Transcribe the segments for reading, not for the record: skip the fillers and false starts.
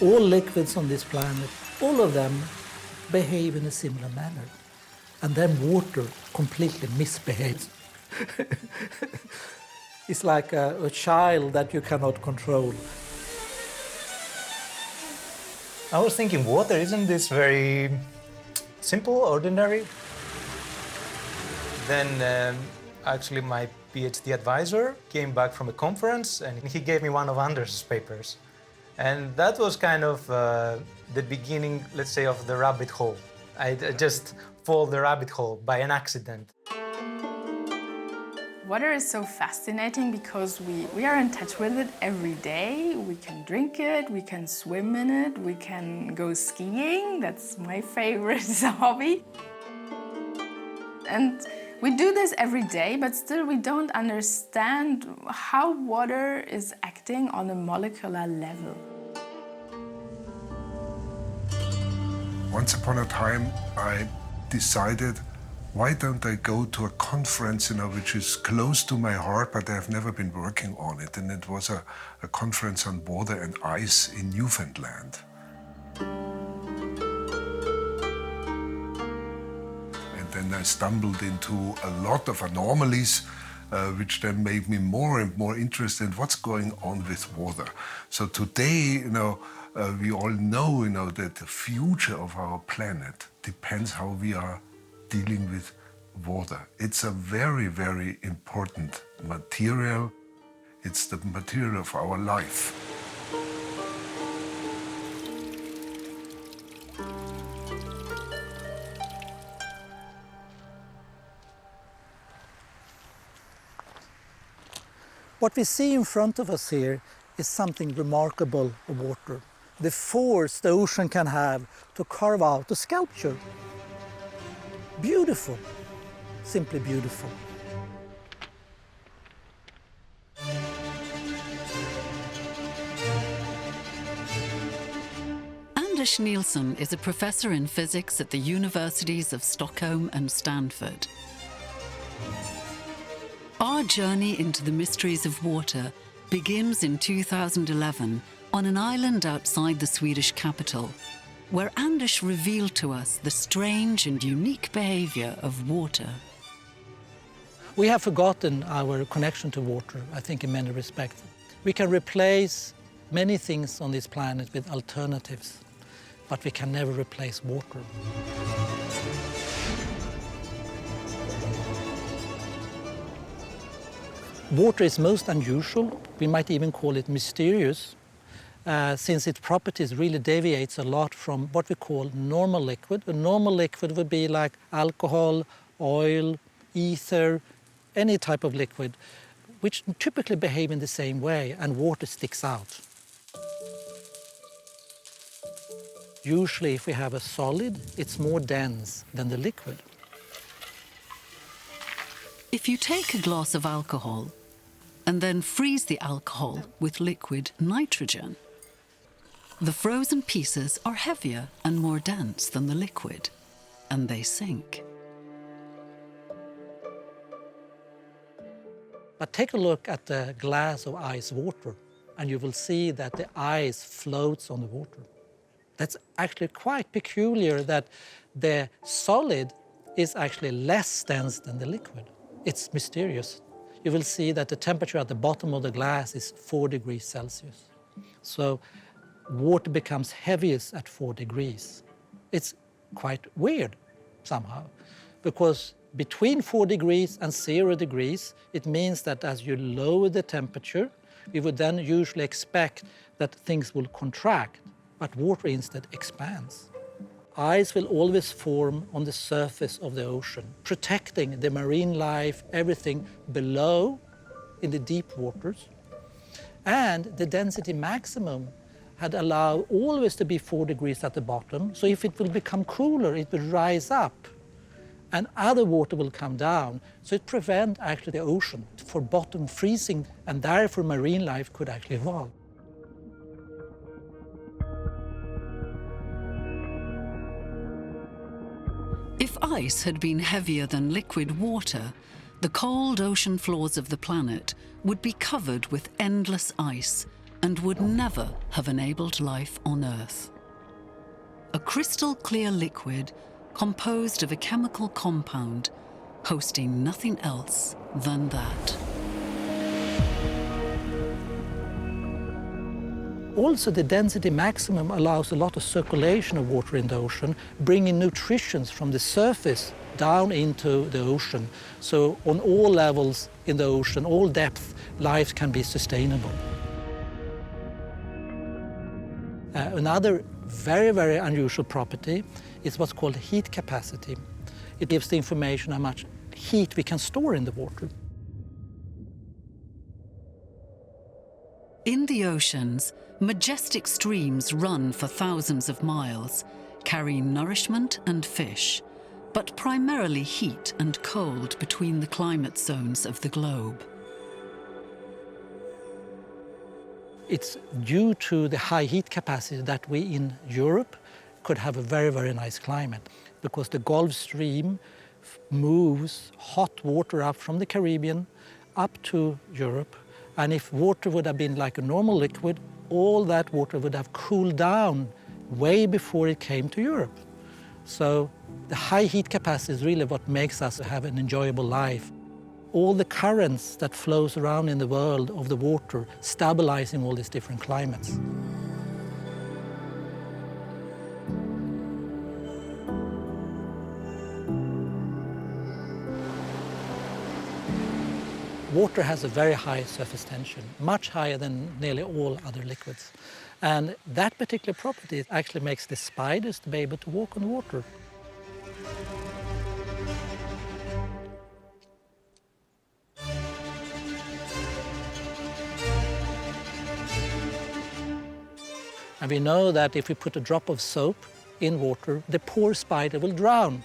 All liquids on this planet, all of them behave in a similar manner. And then water completely misbehaves. It's like a child that you cannot control. I was thinking, water, isn't this very simple, ordinary? Then actually my PhD advisor came back from a conference and he gave me one of Anders' papers. And that was kind of the beginning, let's say, of the rabbit hole. I just fall the rabbit hole by an accident. Water is so fascinating because we are in touch with it every day. We can drink it, we can swim in it, we can go skiing. That's my favorite hobby. And we do this every day, but still we don't understand how water is acting on a molecular level. Once upon a time, I decided, why don't I go to a conference, which is close to my heart, but I've never been working on it. And it was a conference on water and ice in Newfoundland. And then I stumbled into a lot of anomalies, which then made me more and more interested in what's going on with water. So today, we all know, that the future of our planet depends how we are dealing with water. It's a very, very important material. It's the material of our life. What we see in front of us here is something remarkable of water. The force the ocean can have to carve out a sculpture. Beautiful, simply beautiful. Anders Nilsson is a professor in physics at the universities of Stockholm and Stanford. Our journey into the mysteries of water begins in 2011 on an island outside the Swedish capital, where Anders revealed to us the strange and unique behavior of water. We have forgotten our connection to water, I think, in many respects. We can replace many things on this planet with alternatives, but we can never replace water. Water is most unusual. We might even call it mysterious, since its properties really deviates a lot from what we call normal liquid. A normal liquid would be like alcohol, oil, ether, any type of liquid, which typically behave in the same way, and water sticks out. Usually, if we have a solid, it's more dense than the liquid. If you take a glass of alcohol and then freeze the alcohol with liquid nitrogen, the frozen pieces are heavier and more dense than the liquid, and they sink. But take a look at the glass of ice water, and you will see that the ice floats on the water. That's actually quite peculiar that the solid is actually less dense than the liquid. It's mysterious. You will see that the temperature at the bottom of the glass is 4 degrees Celsius. So water becomes heaviest at 4 degrees. It's quite weird somehow, because between 4 degrees and 0 degrees, it means that as you lower the temperature, we would then usually expect that things will contract, but water instead expands. Ice will always form on the surface of the ocean, protecting the marine life, everything below in the deep waters. And the density maximum had allowed always to be 4 degrees at the bottom. So if it will become cooler, it will rise up and other water will come down. So it prevents actually the ocean for bottom freezing, and therefore marine life could actually evolve. If ice had been heavier than liquid water, the cold ocean floors of the planet would be covered with endless ice and would never have enabled life on Earth. A crystal clear liquid composed of a chemical compound hosting nothing else than that. Also, the density maximum allows a lot of circulation of water in the ocean, bringing nutrition from the surface down into the ocean. So on all levels in the ocean, all depth, life can be sustainable. Another very, very unusual property is what's called heat capacity. It gives the information how much heat we can store in the water. In the oceans, majestic streams run for thousands of miles, carrying nourishment and fish, but primarily heat and cold between the climate zones of the globe. It's due to the high heat capacity that we in Europe could have a very, very nice climate, because the Gulf Stream moves hot water up from the Caribbean up to Europe. And if water would have been like a normal liquid, all that water would have cooled down way before it came to Europe. So the high heat capacity is really what makes us have an enjoyable life. All the currents that flows around in the world of the water, stabilizing all these different climates. Water has a very high surface tension, much higher than nearly all other liquids. And that particular property actually makes the spiders to be able to walk on water. And we know that if we put a drop of soap in water, the poor spider will drown.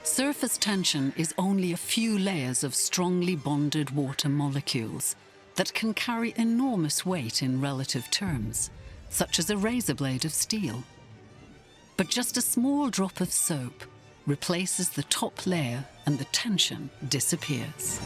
Surface tension is only a few layers of strongly bonded water molecules that can carry enormous weight in relative terms, such as a razor blade of steel. But just a small drop of soap replaces the top layer and the tension disappears.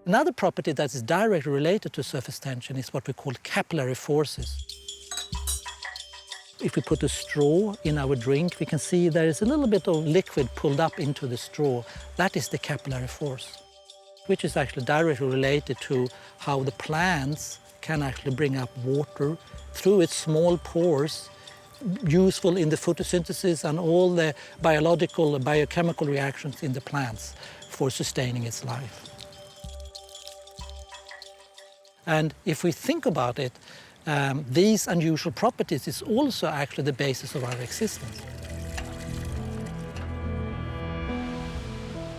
Another property that is directly related to surface tension is what we call capillary forces. If we put a straw in our drink, we can see there is a little bit of liquid pulled up into the straw. That is the capillary force, which is actually directly related to how the plants can actually bring up water through its small pores, useful in the photosynthesis and all the biological and biochemical reactions in the plants for sustaining its life. And if we think about it, these unusual properties is also actually the basis of our existence.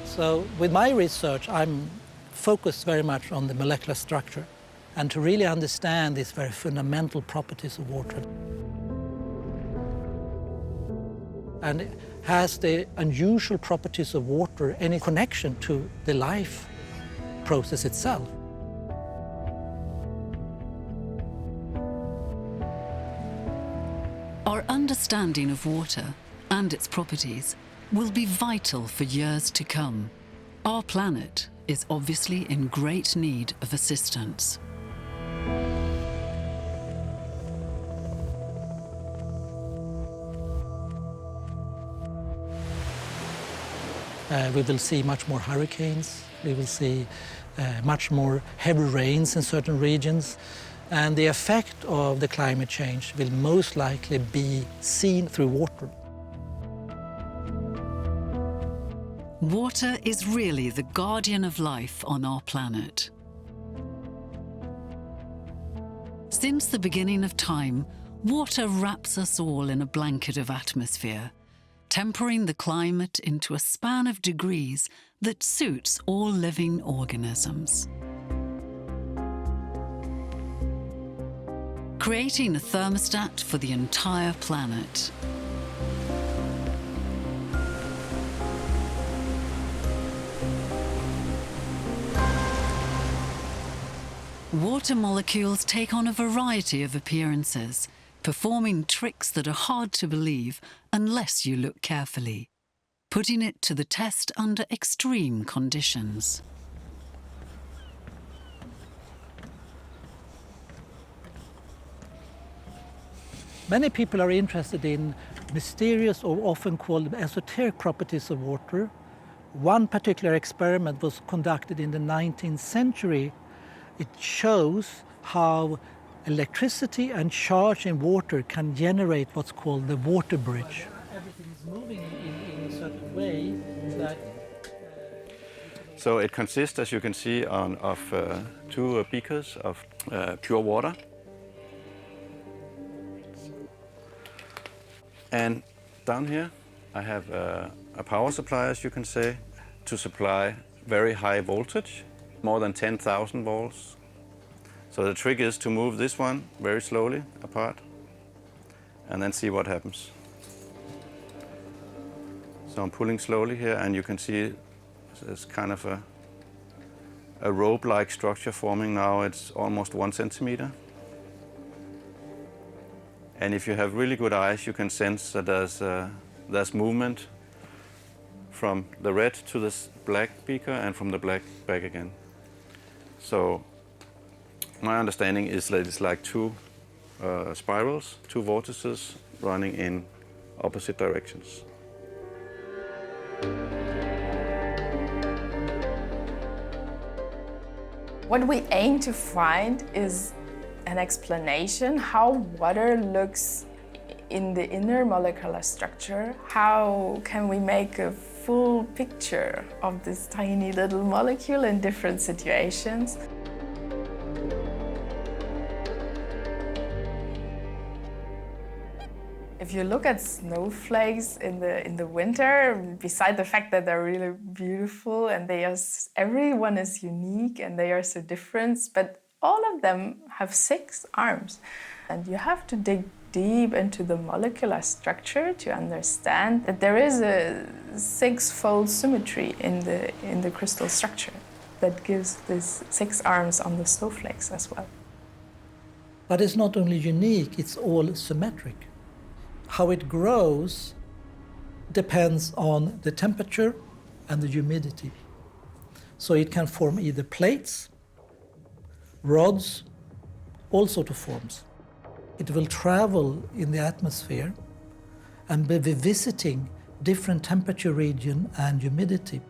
So with my research, I'm focused very much on the molecular structure and to really understand these very fundamental properties of water. And has the unusual properties of water any connection to the life process itself? Our understanding of water and its properties will be vital for years to come. Our planet is obviously in great need of assistance. We will see much more hurricanes. We will see much more heavy rains in certain regions. And the effect of the climate change will most likely be seen through water. Water is really the guardian of life on our planet. Since the beginning of time, water wraps us all in a blanket of atmosphere, tempering the climate into a span of degrees that suits all living organisms. Creating a thermostat for the entire planet. Water molecules take on a variety of appearances, performing tricks that are hard to believe unless you look carefully, putting it to the test under extreme conditions. Many people are interested in mysterious or often called esoteric properties of water. One particular experiment was conducted in the 19th century. It shows how electricity and charge in water can generate what's called the water bridge. Everything is moving in a certain way that... So it consists, as you can see, of two beakers of pure water. And down here I have a power supply, as you can say, to supply very high voltage, more than 10,000 volts. So the trick is to move this one very slowly apart and then see what happens. So I'm pulling slowly here, and you can see there's kind of a rope-like structure forming now. It's almost 1 centimeter. And if you have really good eyes, you can sense that there's movement from the red to this black beaker and from the black back again. So my understanding is that it's like two spirals, two vortices running in opposite directions. What we aim to find is an explanation how water looks in the inner molecular structure. How can we make a full picture of this tiny little molecule in different situations? If you look at snowflakes in the winter, beside the fact that they're really beautiful and everyone is unique and they are so different, but all of them have 6 arms. And you have to dig deep into the molecular structure to understand that there is a 6-fold symmetry in the crystal structure that gives these 6 arms on the snowflakes as well. But it's not only unique, it's all symmetric. How it grows depends on the temperature and the humidity. So it can form either plates, rods, all sorts of forms. It will travel in the atmosphere and be visiting different temperature region and humidity.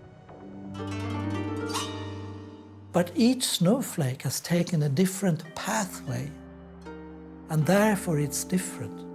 But each snowflake has taken a different pathway, and therefore it's different.